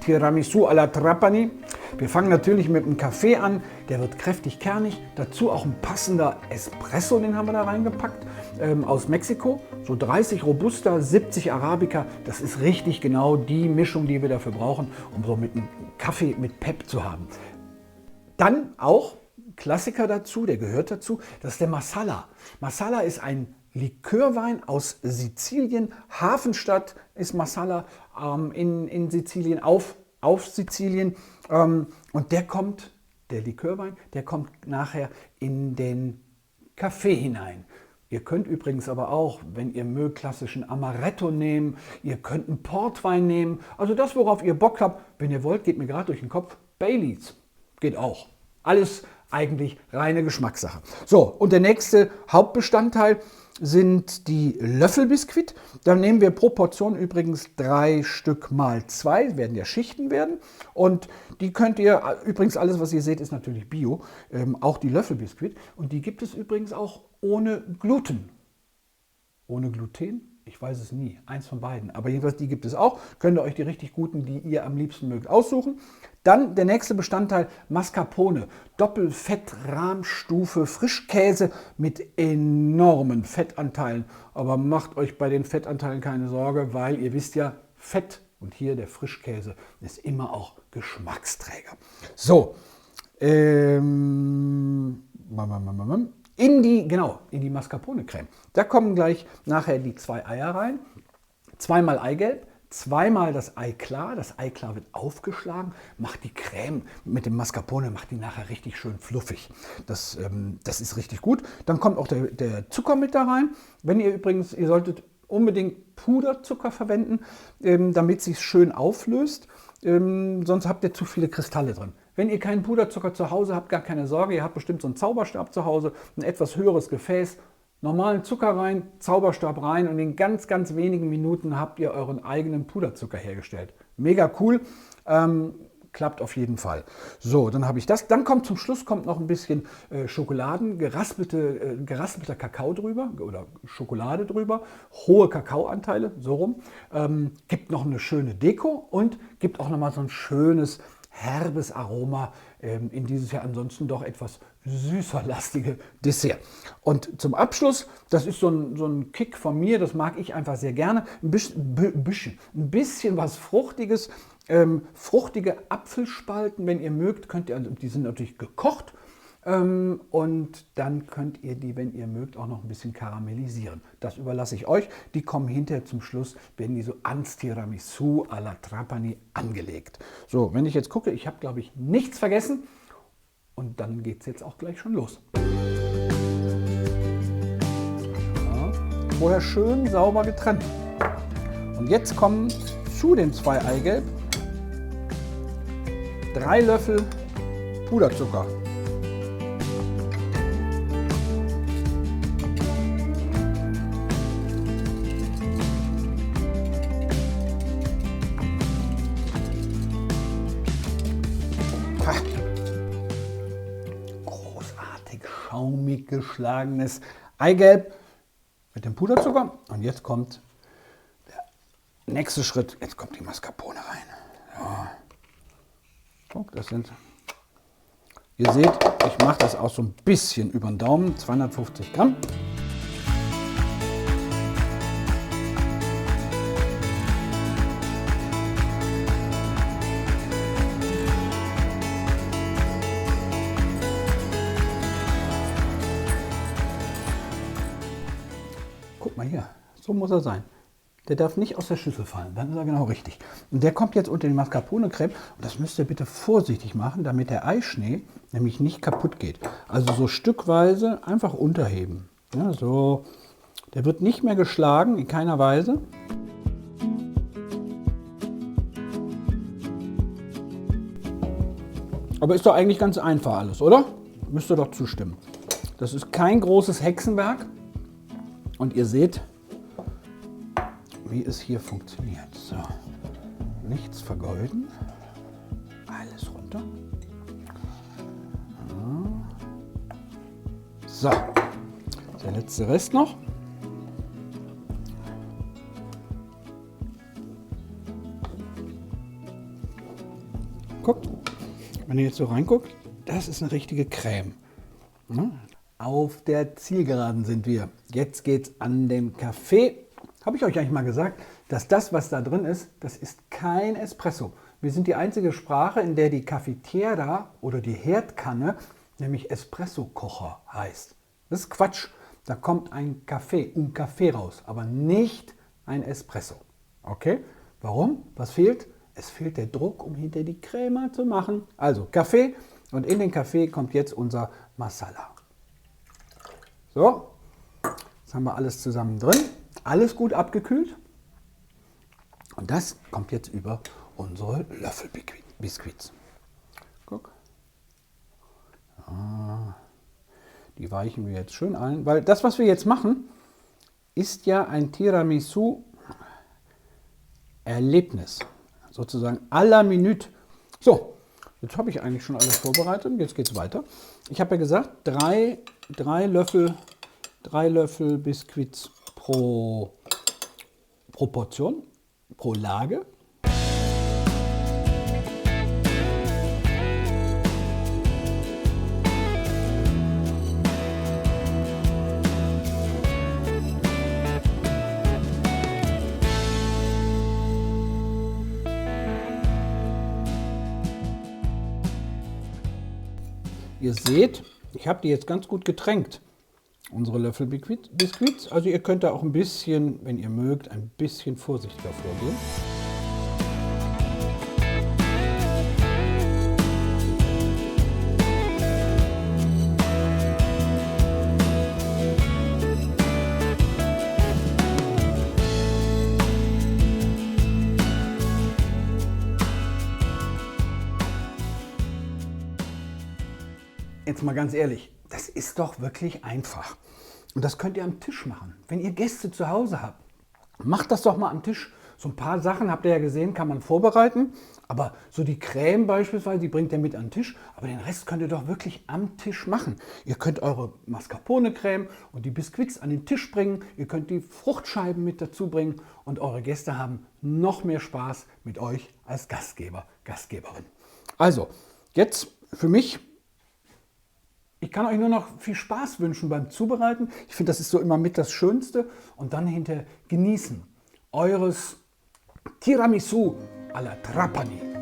Tiramisu alla Trapani. Wir fangen natürlich mit einem Kaffee an, der wird kräftig kernig. Dazu auch ein passender Espresso, den haben wir da reingepackt, aus Mexiko. So 30 Robusta, 70 Arabica. Das ist richtig genau die Mischung, die wir dafür brauchen, um so mit einem Kaffee mit Pep zu haben. Dann auch Klassiker dazu, der gehört dazu, das ist der Marsala. Marsala ist ein Likörwein aus Sizilien. Hafenstadt ist Marsala in Sizilien, auf Sizilien. Und der Likörwein, der kommt nachher in den Kaffee hinein. Ihr könnt übrigens aber auch, wenn ihr mögt, klassischen Amaretto nehmen. Ihr könnt einen Portwein nehmen. Also das, worauf ihr Bock habt. Wenn ihr wollt, geht mir gerade durch den Kopf. Baileys geht auch. Alles eigentlich reine Geschmackssache. So, und der nächste Hauptbestandteil sind die Löffelbiskuit. Da nehmen wir pro Portion übrigens 3 Stück mal 2, werden ja Schichten werden. Und die könnt ihr, übrigens alles, was ihr seht, ist natürlich Bio, auch die Löffelbiskuit. Und die gibt es übrigens auch ohne Gluten. Ohne Gluten? Ich weiß es nie. Eins von beiden. Aber jedenfalls, die gibt es auch. Könnt ihr euch die richtig guten, die ihr am liebsten mögt, aussuchen. Dann der nächste Bestandteil, Mascarpone. Doppelfettrahmstufe, Frischkäse mit enormen Fettanteilen. Aber macht euch bei den Fettanteilen keine Sorge, weil ihr wisst ja, Fett und hier der Frischkäse ist immer auch Geschmacksträger. So, in die Mascarpone-Creme. Da kommen gleich nachher die 2 Eier rein. 2-mal Eigelb, 2-mal das Ei klar. Das Ei klar wird aufgeschlagen, macht die Creme mit dem Mascarpone, macht die nachher richtig schön fluffig. Das ist richtig gut. Dann kommt auch der Zucker mit da rein. Ihr solltet unbedingt Puderzucker verwenden, damit es sich schön auflöst. Sonst habt ihr zu viele Kristalle drin. Wenn ihr keinen Puderzucker zu Hause habt, gar keine Sorge, ihr habt bestimmt so einen Zauberstab zu Hause, ein etwas höheres Gefäß, normalen Zucker rein, Zauberstab rein und in ganz, ganz wenigen Minuten habt ihr euren eigenen Puderzucker hergestellt. Mega cool, klappt auf jeden Fall. So, dann habe ich das. Dann kommt zum Schluss noch ein bisschen geraspelter Kakao drüber oder Schokolade drüber, hohe Kakaoanteile, so rum. Gibt noch eine schöne Deko und gibt auch noch mal so ein schönes herbes Aroma in dieses Jahr ansonsten doch etwas süßer lastige Dessert. Und zum Abschluss, das ist so ein Kick von mir, das mag ich einfach sehr gerne, ein bisschen was Fruchtiges, fruchtige Apfelspalten, wenn ihr mögt, die sind natürlich gekocht. Und dann könnt ihr die, wenn ihr mögt, auch noch ein bisschen karamellisieren. Das überlasse ich euch. Die kommen hinterher zum Schluss, werden die so ans Tiramisu alla Trapani angelegt. So, wenn ich jetzt gucke, ich habe, glaube ich, nichts vergessen. Und dann geht es jetzt auch gleich schon los. Ja, vorher schön sauber getrennt. Und jetzt kommen zu den 2 Eigelb 3 Löffel Puderzucker. Großartig schaumig geschlagenes Eigelb mit dem Puderzucker. Und jetzt kommt der nächste Schritt. Jetzt kommt die Mascarpone rein. Ja. Guck, ihr seht, ich mache das auch so ein bisschen über den Daumen, 250 Gramm. Guck mal hier, so muss er sein. Der darf nicht aus der Schüssel fallen, dann ist er genau richtig. Und der kommt jetzt unter die Mascarpone-Creme und das müsst ihr bitte vorsichtig machen, damit der Eischnee nämlich nicht kaputt geht. Also so stückweise einfach unterheben. Ja, so. Der wird nicht mehr geschlagen, in keiner Weise. Aber ist doch eigentlich ganz einfach alles, oder? Müsst ihr doch zustimmen. Das ist kein großes Hexenwerk. Und ihr seht, wie es hier funktioniert. So, nichts vergeuden. Alles runter. So, der letzte Rest noch. Guckt, wenn ihr jetzt so reinguckt, das ist eine richtige Creme. Ne? Auf der Zielgeraden sind wir. Jetzt geht's an den Kaffee. Habe ich euch eigentlich mal gesagt, dass das, was da drin ist, das ist kein Espresso. Wir sind die einzige Sprache, in der die Cafetiera oder die Herdkanne nämlich Espresso-Kocher heißt. Das ist Quatsch. Da kommt ein Kaffee raus, aber nicht ein Espresso. Okay? Warum? Was fehlt? Es fehlt der Druck, um hinter die Crema zu machen. Also Kaffee, und in den Kaffee kommt jetzt unser Masala. So, jetzt haben wir alles zusammen drin. Alles gut abgekühlt. Und das kommt jetzt über unsere Löffelbiskuits. Guck. Ja, die weichen wir jetzt schön ein, weil das, was wir jetzt machen, ist ja ein Tiramisu-Erlebnis. Sozusagen à la minute. So, jetzt habe ich eigentlich schon alles vorbereitet. Jetzt geht es weiter. Ich habe ja gesagt, drei Löffel Biskuits pro Portion, pro Lage. Ihr seht, ich habe die jetzt ganz gut getränkt, unsere Löffelbiskuits. Also ihr könnt da auch ein bisschen, wenn ihr mögt, ein bisschen vorsichtiger vorgehen. Jetzt mal ganz ehrlich, das ist doch wirklich einfach. Und das könnt ihr am Tisch machen. Wenn ihr Gäste zu Hause habt, macht das doch mal am Tisch. So ein paar Sachen, habt ihr ja gesehen, kann man vorbereiten. Aber so die Creme beispielsweise, die bringt ihr mit an den Tisch. Aber den Rest könnt ihr doch wirklich am Tisch machen. Ihr könnt eure Mascarpone-Creme und die Biskuits an den Tisch bringen. Ihr könnt die Fruchtscheiben mit dazu bringen. Und eure Gäste haben noch mehr Spaß mit euch als Gastgeber, Gastgeberin. Also, jetzt für mich. Ich kann euch nur noch viel Spaß wünschen beim Zubereiten. Ich finde, das ist so immer mit das Schönste. Und dann hinterher genießen eures Tiramisu alla Trapani.